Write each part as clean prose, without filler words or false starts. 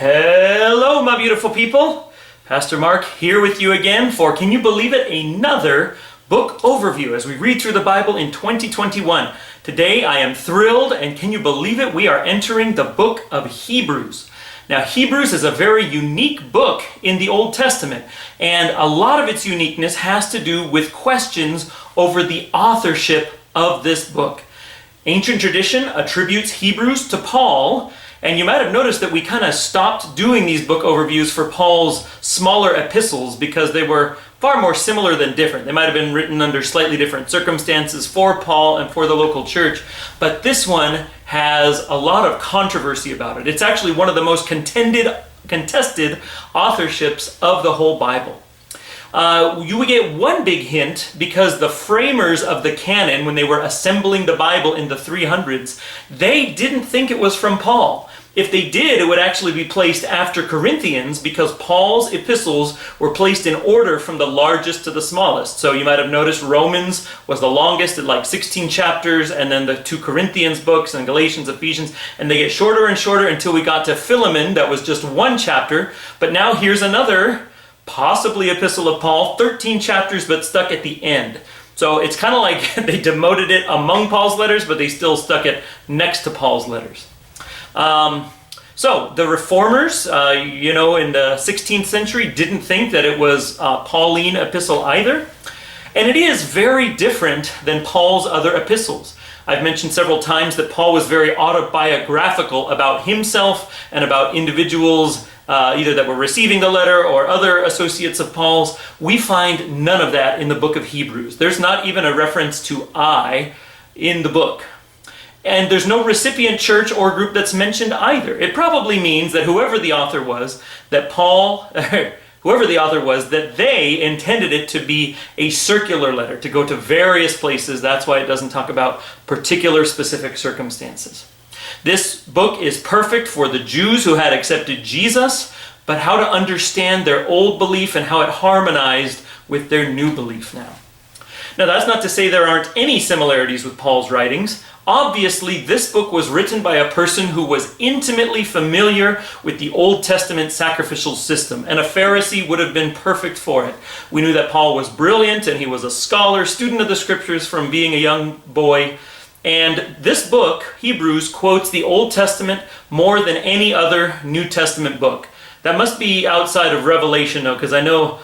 Hello, my beautiful people. Pastor Mark here with you again for, can you believe it, another book overview as we read through the Bible in 2021. Today I am thrilled, and can you believe it, we are entering the book of Hebrews. Now, Hebrews is a very unique book in the Old Testament, and a lot of its uniqueness has to do with questions over the authorship of this book. Ancient tradition attributes Hebrews to Paul, and you might have noticed that we kind of stopped doing these book overviews for Paul's smaller epistles because they were far more similar than different. They might have been written under slightly different circumstances for Paul and for the local church, but this one has a lot of controversy about it. It's actually one of the most contested authorships of the whole Bible. You would get one big hint because the framers of the canon, when they were assembling the Bible in the 300s, they didn't think it was from Paul. If they did, it would actually be placed after Corinthians because Paul's epistles were placed in order from the largest to the smallest. So you might have noticed Romans was the longest at like 16 chapters, and then the two Corinthians books and Galatians, Ephesians, and they get shorter and shorter until we got to Philemon that was just one chapter. But now here's another possibly epistle of Paul, 13 chapters but stuck at the end. So it's kind of like they demoted it among Paul's letters, but they still stuck it next to Paul's letters. So the reformers, in the 16th century didn't think that it was a Pauline epistle either. And it is very different than Paul's other epistles. I've mentioned several times that Paul was very autobiographical about himself and about individuals either that were receiving the letter or other associates of Paul's. We find none of that in the book of Hebrews. There's not even a reference to I in the book. And there's no recipient church or group that's mentioned either. It probably means that whoever the author was, that they intended it to be a circular letter, to go to various places. That's why it doesn't talk about particular specific circumstances. This book is perfect for the Jews who had accepted Jesus, but how to understand their old belief and how it harmonized with their new belief now. Now, that's not to say there aren't any similarities with Paul's writings. Obviously, this book was written by a person who was intimately familiar with the Old Testament sacrificial system, and a Pharisee would have been perfect for it. We knew that Paul was brilliant, and he was a scholar, student of the Scriptures from being a young boy. And this book, Hebrews, quotes the Old Testament more than any other New Testament book. That must be outside of Revelation, though, because I know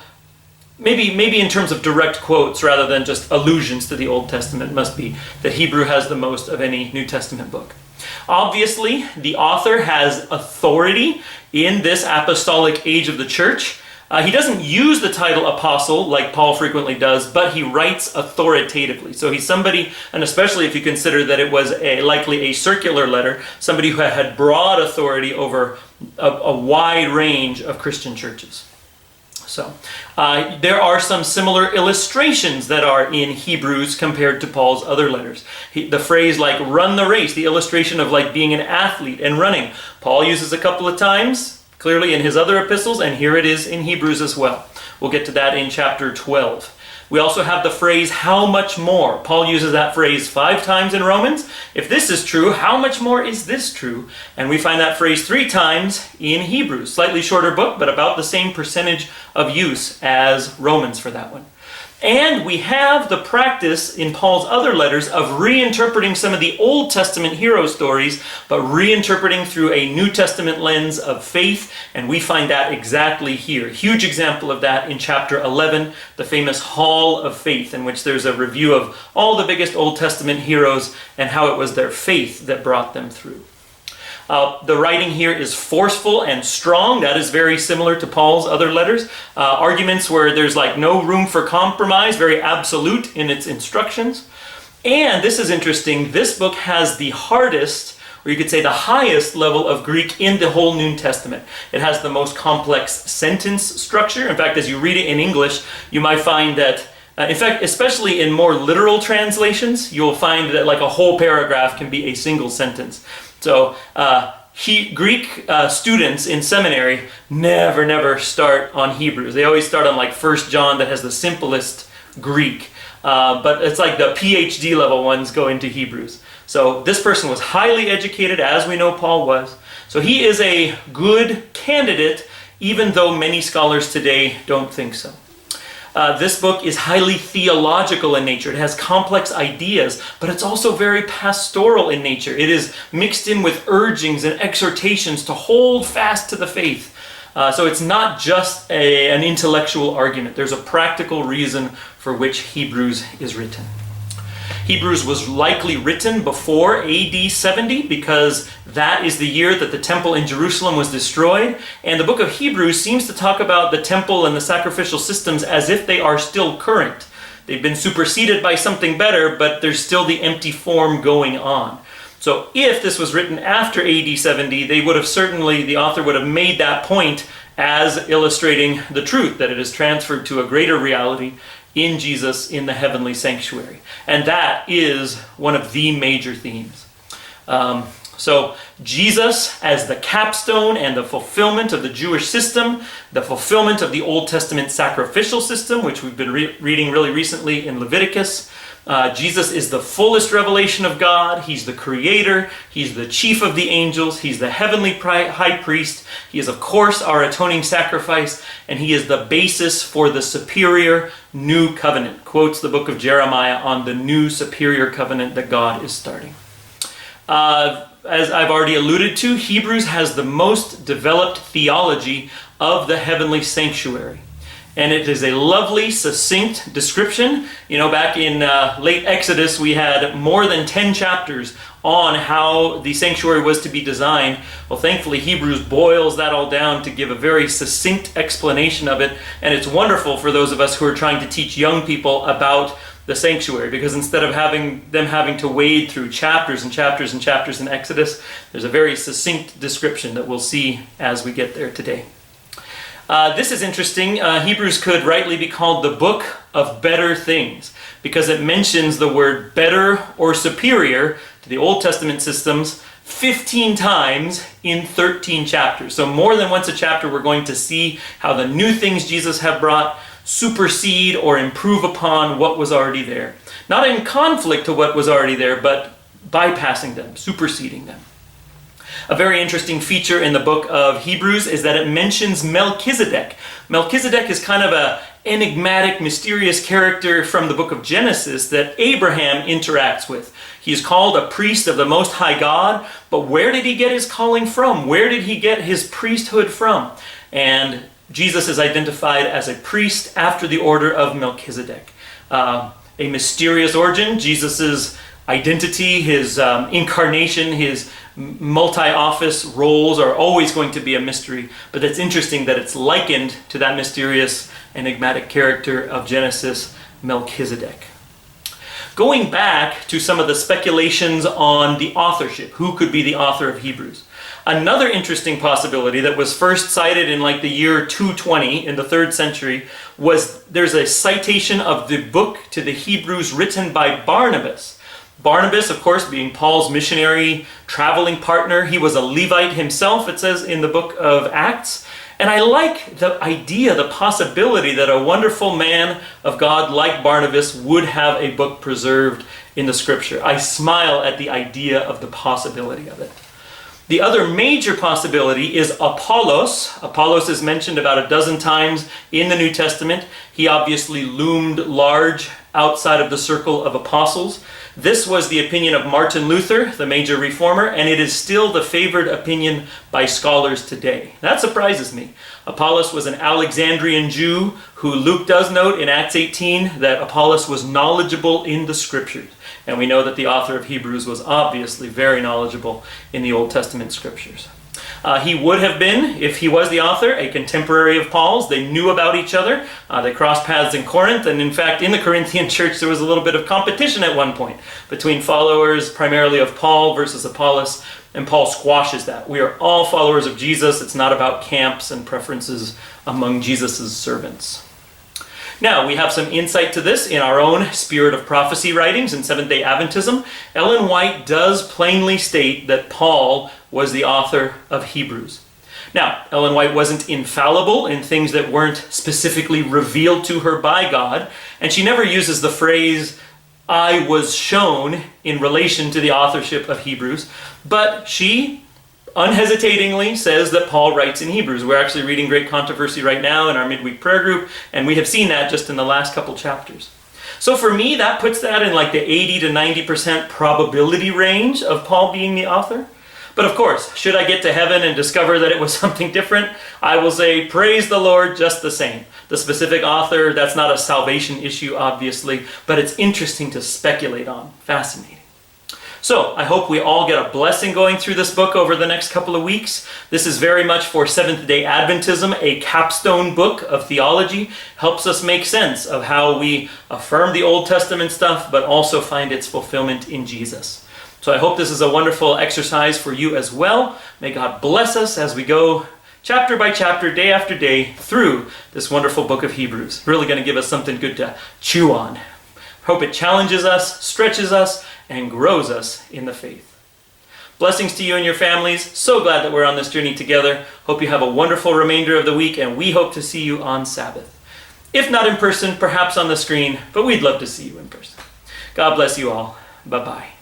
maybe in terms of direct quotes rather than just allusions to the Old Testament, must be that Hebrew has the most of any New Testament book. Obviously, the author has authority in this apostolic age of the church. He doesn't use the title apostle like Paul frequently does, but he writes authoritatively. So he's somebody, and especially if you consider that it was likely a circular letter, somebody who had broad authority over a wide range of Christian churches. So there are some similar illustrations that are in Hebrews compared to Paul's other letters. The phrase like run the race, the illustration of like being an athlete and running, Paul uses a couple of times, clearly in his other epistles, and here it is in Hebrews as well. We'll get to that in chapter 12. We also have the phrase, how much more? Paul uses that phrase 5 times in Romans. If this is true, how much more is this true? And we find that phrase 3 times in Hebrews. Slightly shorter book, but about the same percentage of use as Romans for that one. And we have the practice in Paul's other letters of reinterpreting some of the Old Testament hero stories, but reinterpreting through a New Testament lens of faith, and we find that exactly here. Huge example of that in chapter 11, the famous Hall of Faith, in which there's a review of all the biggest Old Testament heroes and how it was their faith that brought them through. The writing here is forceful and strong. That is very similar to Paul's other letters. Arguments where there's like no room for compromise, very absolute in its instructions. And this is interesting, this book has the hardest, or you could say the highest level of Greek in the whole New Testament. It has the most complex sentence structure. In fact, as you read it in English, you might find that in fact, especially in more literal translations, you'll find that like a whole paragraph can be a single sentence. So Greek students in seminary never start on Hebrews. They always start on like 1 John that has the simplest Greek. But it's like the PhD level ones go into Hebrews. So this person was highly educated, as we know Paul was. So he is a good candidate, even though many scholars today don't think so. This book is highly theological in nature. It has complex ideas, but it's also very pastoral in nature. It is mixed in with urgings and exhortations to hold fast to the faith. So it's not just an intellectual argument. There's a practical reason for which Hebrews is written. Hebrews was likely written before AD 70 because that is the year that the temple in Jerusalem was destroyed. And the book of Hebrews seems to talk about the temple and the sacrificial systems as if they are still current. They've been superseded by something better, but there's still the empty form going on. So if this was written after AD 70, the author would have made that point as illustrating the truth, that it is transferred to a greater reality in Jesus in the heavenly sanctuary. And that is one of the major themes. So Jesus as the capstone and the fulfillment of the Jewish system, the fulfillment of the Old Testament sacrificial system, which we've been reading really recently in Leviticus. Jesus is the fullest revelation of God. He's the creator. He's the chief of the angels. He's the heavenly high priest. He is, of course, our atoning sacrifice. And he is the basis for the superior new covenant. Quotes the book of Jeremiah on the new superior covenant that God is starting. As I've already alluded to, Hebrews has the most developed theology of the heavenly sanctuary. And it is a lovely, succinct description. Back in late Exodus, we had more than 10 chapters on how the sanctuary was to be designed. Well, thankfully, Hebrews boils that all down to give a very succinct explanation of it. And it's wonderful for those of us who are trying to teach young people about the sanctuary, because instead of having to wade through chapters and chapters and chapters in Exodus, there's a very succinct description that we'll see as we get there today. This is interesting. Hebrews could rightly be called the book of better things because it mentions the word better or superior to the Old Testament systems 15 times in 13 chapters. So more than once a chapter we're going to see how the new things Jesus have brought supersede or improve upon what was already there. Not in conflict to what was already there, but bypassing them, superseding them. A very interesting feature in the book of Hebrews is that it mentions Melchizedek. Melchizedek is kind of an enigmatic, mysterious character from the book of Genesis that Abraham interacts with. He is called a priest of the Most High God, but where did he get his calling from? Where did he get his priesthood from? And Jesus is identified as a priest after the order of Melchizedek. A mysterious origin. Jesus' identity, his incarnation, his multi-office roles are always going to be a mystery. But it's interesting that it's likened to that mysterious, enigmatic character of Genesis, Melchizedek. Going back to some of the speculations on the authorship, who could be the author of Hebrews? Another interesting possibility that was first cited in like the year 220 in the 3rd century was there's a citation of the book to the Hebrews written by Barnabas. Barnabas, of course, being Paul's missionary traveling partner, he was a Levite himself, it says in the book of Acts. And I like the idea, the possibility that a wonderful man of God like Barnabas would have a book preserved in the scripture. I smile at the idea of the possibility of it. The other major possibility is Apollos. Apollos is mentioned about a dozen times in the New Testament. He obviously loomed large outside of the circle of apostles. This was the opinion of Martin Luther, the major reformer, and it is still the favored opinion by scholars today. That surprises me. Apollos was an Alexandrian Jew who Luke does note in Acts 18 that Apollos was knowledgeable in the scriptures. And we know that the author of Hebrews was obviously very knowledgeable in the Old Testament scriptures. He would have been, if he was the author, a contemporary of Paul's. They knew about each other. They crossed paths in Corinth. And in fact, in the Corinthian church, there was a little bit of competition at one point between followers primarily of Paul versus Apollos. And Paul squashes that. We are all followers of Jesus. It's not about camps and preferences among Jesus' servants. Now, we have some insight to this in our own Spirit of Prophecy writings in Seventh-day Adventism. Ellen White does plainly state that Paul was the author of Hebrews. Now, Ellen White wasn't infallible in things that weren't specifically revealed to her by God, and she never uses the phrase, "I was shown," in relation to the authorship of Hebrews, but she unhesitatingly says that Paul writes in Hebrews. We're actually reading Great Controversy right now in our midweek prayer group, and we have seen that just in the last couple chapters. So for me, that puts that in like the 80 to 90% probability range of Paul being the author. But of course, should I get to heaven and discover that it was something different, I will say, praise the Lord just the same. The specific author, that's not a salvation issue, obviously, but it's interesting to speculate on. Fascinating. So, I hope we all get a blessing going through this book over the next couple of weeks. This is very much for Seventh-day Adventism, a capstone book of theology. Helps us make sense of how we affirm the Old Testament stuff, but also find its fulfillment in Jesus. So I hope this is a wonderful exercise for you as well. May God bless us as we go chapter by chapter, day after day, through this wonderful book of Hebrews. Really going to give us something good to chew on. Hope it challenges us, stretches us, and grows us in the faith. Blessings to you and your families. So glad that we're on this journey together. Hope you have a wonderful remainder of the week, and we hope to see you on Sabbath. If not in person, perhaps on the screen, but we'd love to see you in person. God bless you all. Bye-bye.